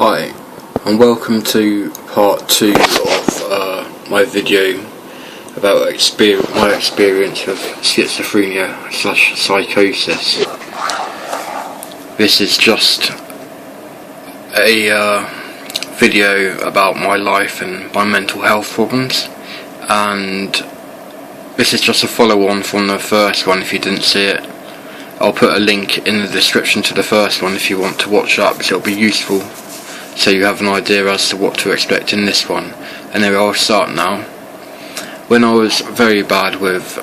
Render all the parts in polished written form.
Hi, and welcome to part 2 of my video about my experience with schizophrenia / psychosis. This is just a video about my life and my mental health problems, and this is just a follow-on from the first one. If you didn't see it, I'll put a link in the description to the first one if you want to watch that, because it'll be useful so you have an idea as to what to expect in this one. And there I'll start now. When I was very bad with,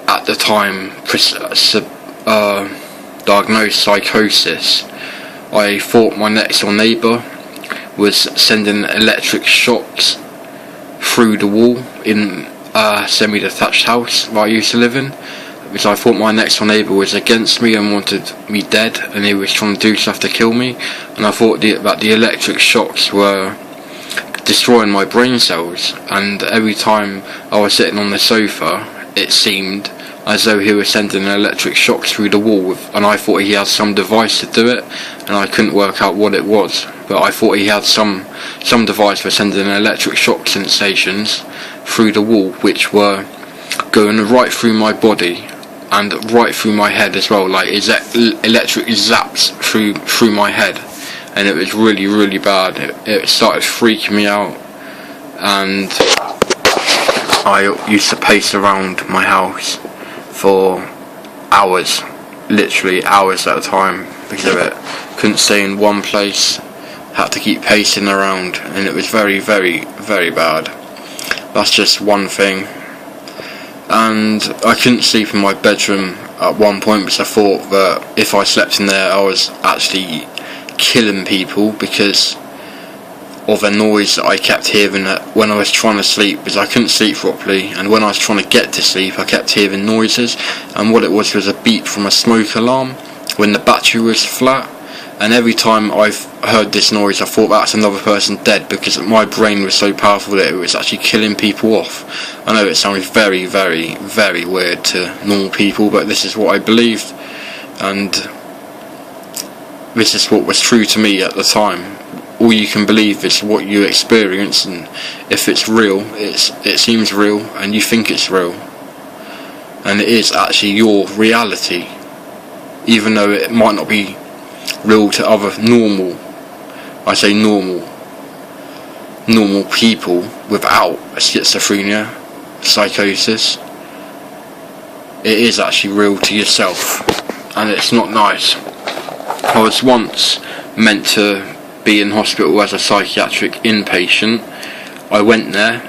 at the time, diagnosed psychosis, I thought my next door neighbour was sending electric shocks through the wall in a semi-detached house that I used to live in, because I thought my next door neighbour was against me and wanted me dead, and he was trying to do stuff to kill me, and I thought that the electric shocks were destroying my brain cells. And every time I was sitting on the sofa, it seemed as though he was sending electric shocks through the wall, and I thought he had some device to do it, and I couldn't work out what it was, but I thought he had some device for sending electric shock sensations through the wall, which were going right through my body and right through my head as well, like electric zaps through my head, and it was really, really bad. It started freaking me out, and I used to pace around my house for hours, literally hours at a time, because of it. Couldn't stay in one place, had to keep pacing around, and it was very, very, very bad. That's just one thing. And I couldn't sleep in my bedroom at one point because I thought that if I slept in there I was actually killing people, because of a noise that I kept hearing when I was trying to sleep, because I couldn't sleep properly, and when I was trying to get to sleep I kept hearing noises, and what it was a beep from a smoke alarm when the battery was flat. And every time I've heard this noise I thought that's another person dead, because my brain was so powerful that it was actually killing people off. I know it sounds very, very, very weird to normal people, but this is what I believed, and this is what was true to me at the time. All you can believe is what you experience, and if it's real, it seems real, and you think it's real, and it is actually your reality, even though it might not be real to other normal people without schizophrenia, psychosis. It is actually real to yourself, and it's not nice. I was once meant to be in hospital as a psychiatric inpatient. I went there,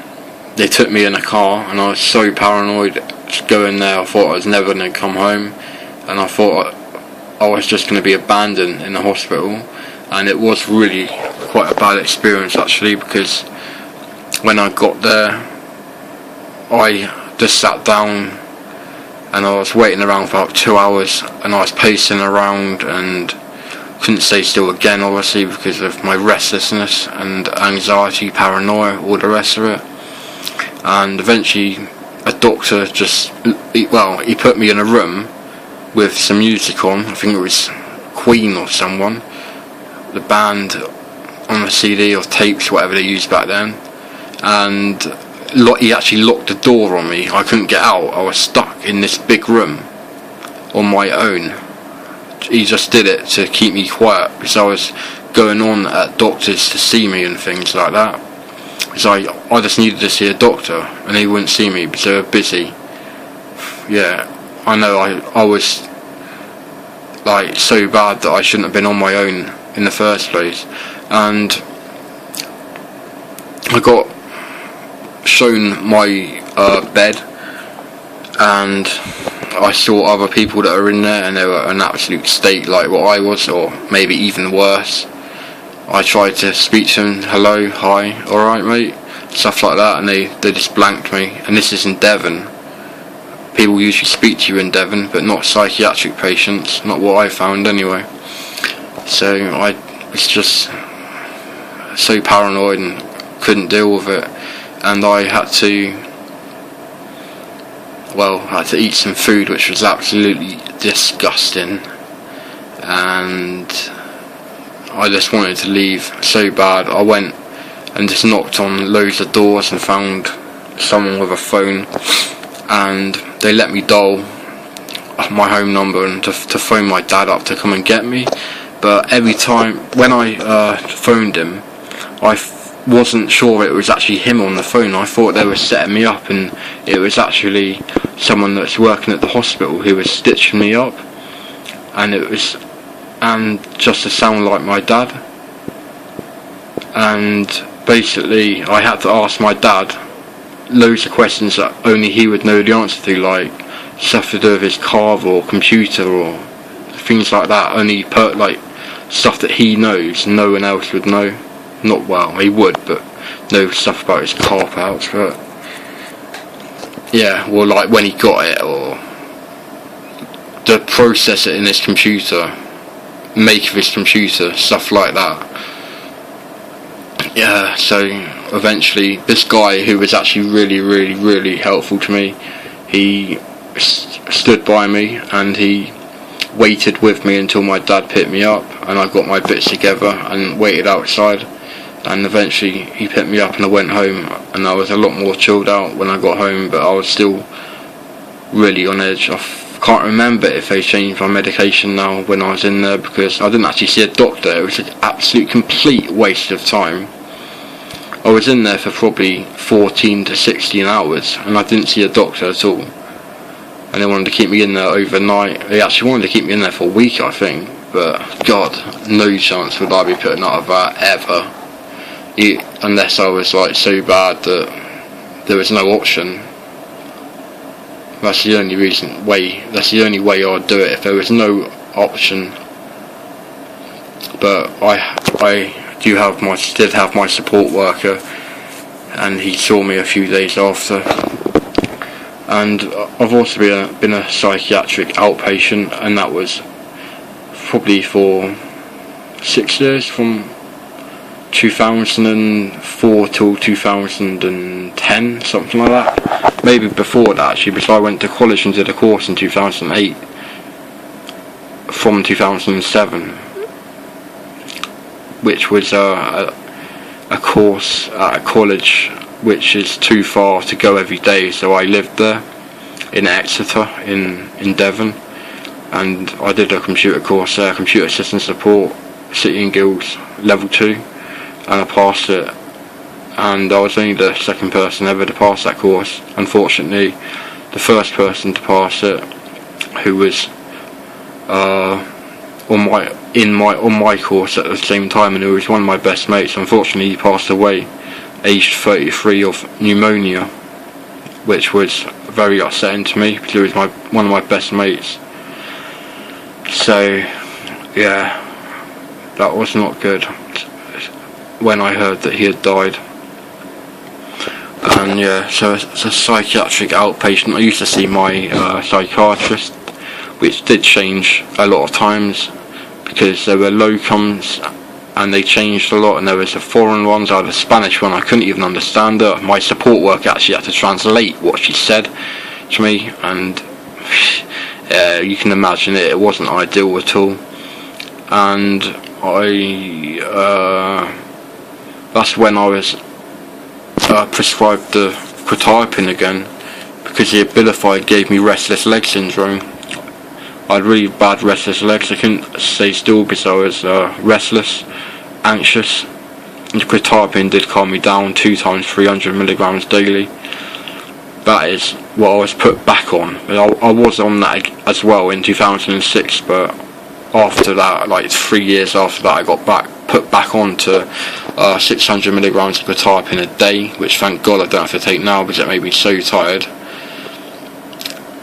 they took me in a car, and I was so paranoid going there. I thought I was never going to come home, and I thought I was just going to be abandoned in the hospital. And it was really quite a bad experience actually, because when I got there I just sat down and I was waiting around for about 2 hours, and I was pacing around and couldn't stay still again, obviously, because of my restlessness and anxiety, paranoia, all the rest of it. And eventually a doctor he put me in a room with some music on. I think it was Queen or someone, the band, on the CD or tapes, whatever they used back then, and he actually locked the door on me. I couldn't get out. I was stuck in this big room on my own. He just did it to keep me quiet, because I was going on at doctors to see me and things like that, because I just needed to see a doctor, and they wouldn't see me because they were busy. Yeah, I know I was like so bad that I shouldn't have been on my own in the first place. And I got shown my bed, and I saw other people that were in there, and they were in an absolute state like what I was, or maybe even worse. I tried to speak to them, hello, hi, alright mate, stuff like that, and they just blanked me. And this is in Devon. People usually speak to you in Devon, but not psychiatric patients, not what I found anyway. So I was just so paranoid and couldn't deal with it, and I had to eat some food which was absolutely disgusting, and I just wanted to leave so bad. I went and just knocked on loads of doors and found someone with a phone, and they let me dial my home number and to phone my dad up to come and get me. But every time when I phoned him, I wasn't sure it was actually him on the phone. I thought they were setting me up, and it was actually someone that's working at the hospital who was stitching me up, and just to sound like my dad. And basically I had to ask my dad loads of questions that only he would know the answer to, like stuff to do with his car or computer or things like that. Only like stuff that he knows, no one else would know. Not well, he would, but know stuff about his car perhaps. But yeah, well, like when he got it, or the process it in his computer, make of his computer, stuff like that. Yeah, so eventually this guy, who was actually really helpful to me, he stood by me and he waited with me until my dad picked me up, and I got my bits together and waited outside, and eventually he picked me up and I went home, and I was a lot more chilled out when I got home, but I was still really on edge. I can't remember if they changed my medication now when I was in there, because I didn't actually see a doctor. It was an absolute complete waste of time. I was in there for probably 14 to 16 hours and I didn't see a doctor at all, and they wanted to keep me in there overnight. They actually wanted to keep me in there for a week, I think, but God, no chance would I be putting out of that ever, unless I was like so bad that there was no option. That's the only way I'd do it, if there was no option. But I did have my support worker, and he saw me a few days after. And I've also been a psychiatric outpatient, and that was probably for 6 years, from 2004 till 2010, something like that. Maybe before that actually, because I went to college and did a course in 2008 from 2007, which was a course at a college which is too far to go every day, so I lived there in Exeter in Devon, and I did a computer course there, computer system support, City and Guilds level 2, and I passed it, and I was only the second person ever to pass that course. Unfortunately, the first person to pass it, who was on my course at the same time, and who was one of my best mates, unfortunately he passed away aged 33 of pneumonia, which was very upsetting to me because he was one of my best mates. So yeah, that was not good when I heard that he had died. And yeah, so it's a psychiatric outpatient. I used to see my psychiatrist, which did change a lot of times because there were locums and they changed a lot, and there was the foreign ones. I had a Spanish one, I couldn't even understand her. My support worker actually had to translate what she said to me, and you can imagine it wasn't ideal at all. And that's when I was prescribed the quetiapine again, because the Abilify gave me restless leg syndrome. I had really bad restless legs. I couldn't stay still because I was restless, anxious. And the quetiapine did calm me down 2 times 300 milligrams daily. That is what I was put back on. I was on that as well in 2006, but after that, like 3 years after that, I got put back on to 600 milligrams of quetiapine a day, which thank God I don't have to take now because it made me so tired.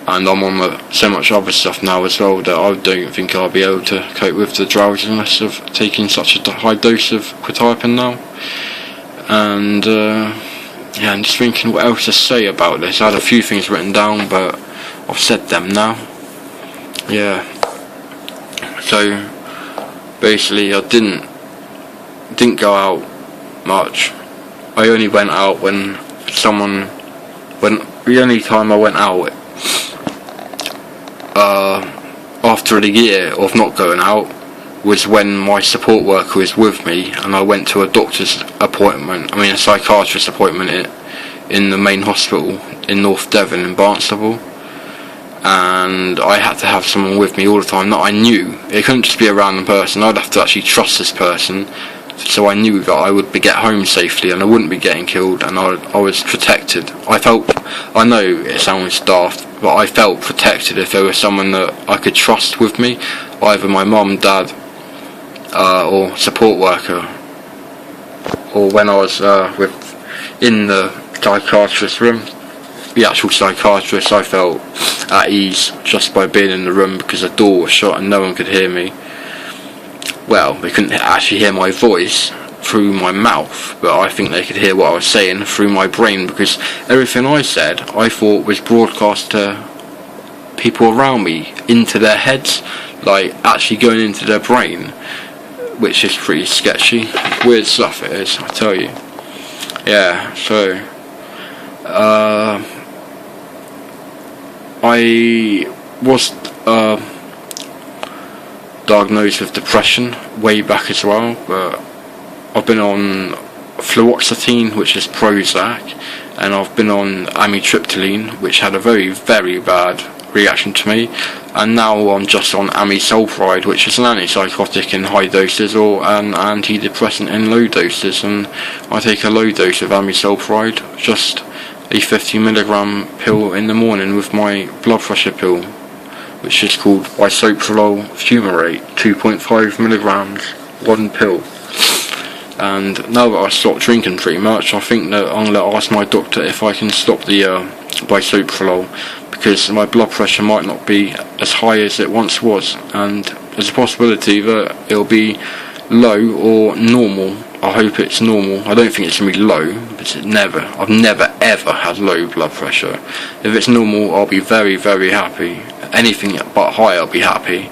And I'm on so much other stuff now as well that I don't think I'll be able to cope with the drowsiness of taking such a high dose of quetiapine now. And yeah, I'm just thinking what else to say about this. I had a few things written down, but I've said them now. Yeah. So basically, I didn't go out much. I only went out when the only time I went out after a year of not going out was when my support worker was with me and I went to a doctor's appointment, a psychiatrist appointment in the main hospital in North Devon in Barnstable, and I had to have someone with me all the time that I knew. It couldn't just be a random person, I'd have to actually trust this person, so I knew that I would get home safely and I wouldn't be getting killed, and I was protected. I know it sounds daft, but I felt protected if there was someone that I could trust with me, either my mum, dad, or support worker, or when I was in the psychiatrist's room, the actual psychiatrist, I felt at ease just by being in the room because the door was shut and no one could hear me. Well, they couldn't actually hear my voice through my mouth, but I think they could hear what I was saying through my brain, because everything I said I thought was broadcast to people around me, into their heads, like actually going into their brain, which is pretty sketchy. Weird stuff it is, I tell you. Yeah, so I was diagnosed with depression way back as well, but I've been on fluoxetine, which is Prozac, and I've been on amitriptyline, which had a very, very bad reaction to me, and now I'm just on amisulpride, which is an antipsychotic in high doses or an antidepressant in low doses, and I take a low dose of amisulpride, just a 50mg pill in the morning with my blood pressure pill, which is called bisoprolol fumarate, 2.5mg, one pill. And now that I stopped drinking pretty much, I think that I'm going to ask my doctor if I can stop the bisoprolol, because my blood pressure might not be as high as it once was, and there's a possibility that it'll be low or normal. I hope it's normal. I don't think it's going to be low, but I've never ever had low blood pressure. If it's normal, I'll be very, very happy. Anything but high, I'll be happy.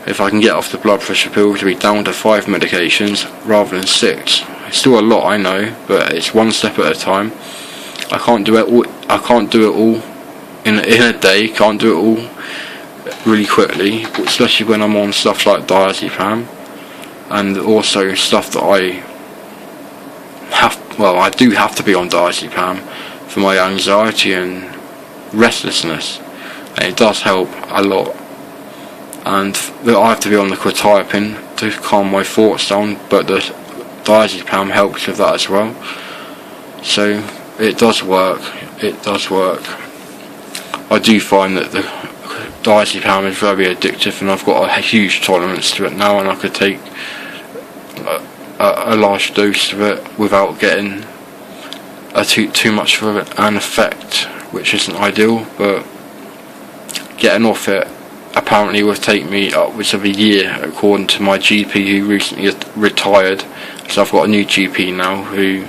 If I can get off the blood pressure pill to be down to 5 medications rather than 6. It's still a lot, I know, but it's one step at a time. I can't do it all in a day. Can't do it all really quickly, especially when I'm on stuff like diazepam, and also stuff that I do have to be on diazepam for my anxiety and restlessness, and it does help a lot. And I have to be on the quetiapine to calm my thoughts down, but the diazepam helps with that as well. So it does work. I do find that the diazepam is very addictive, and I've got a huge tolerance to it now, and I could take a large dose of it without getting too much of an effect, which isn't ideal. But getting off it apparently will take me upwards of a year, according to my GP, who recently retired. So I've got a new GP now who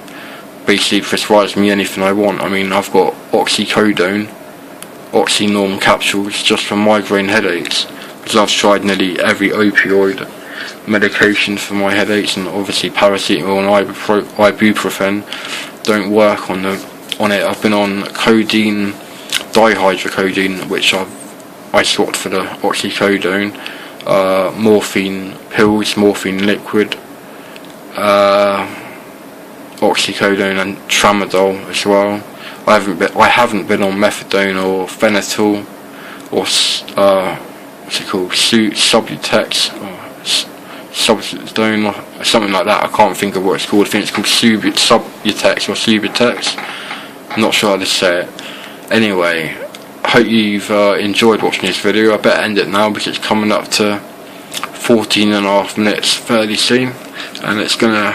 basically prescribes me anything I want. I've got oxycodone, oxynorm capsules just for migraine headaches, because I've tried nearly every opioid medication for my headaches, and obviously paracetamol and ibuprofen don't work on it. I've been on codeine, dihydrocodeine, which I swapped for the oxycodone, morphine pills, morphine liquid, oxycodone and tramadol as well. I haven't been on methadone or phenytoin or what's it called, Subutex or Substone or something like that. I can't think of what it's called. I think it's called Subutex or Subutex. I'm not sure how to say it. Anyway, I hope you've enjoyed watching this video. I better end it now because it's coming up to 14.5 minutes fairly soon, and it's gonna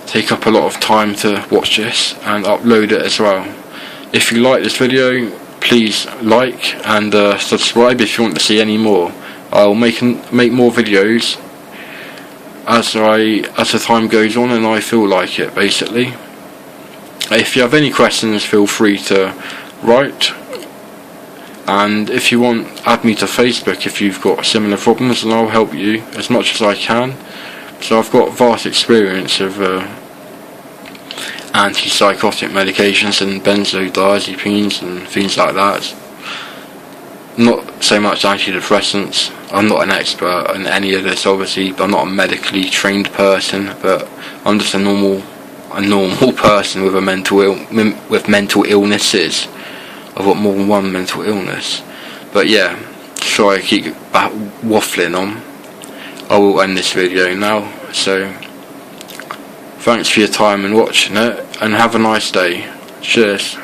take up a lot of time to watch this and upload it as well. If you like this video, please like and subscribe if you want to see any more. I'll make more videos as the time goes on and I feel like it, basically. If you have any questions, feel free to write, and if you want, add me to Facebook if you've got similar problems, and I'll help you as much as I can. So I've got vast experience of antipsychotic medications and benzodiazepines and things like that. not so much antidepressants. I'm not an expert in any of this, obviously. I'm not a medically trained person, but I'm just a normal person with mental illnesses. I've got more than one mental illness. But yeah, sorry I keep waffling on. I will end this video now. So thanks for your time and watching it, and have a nice day. Cheers.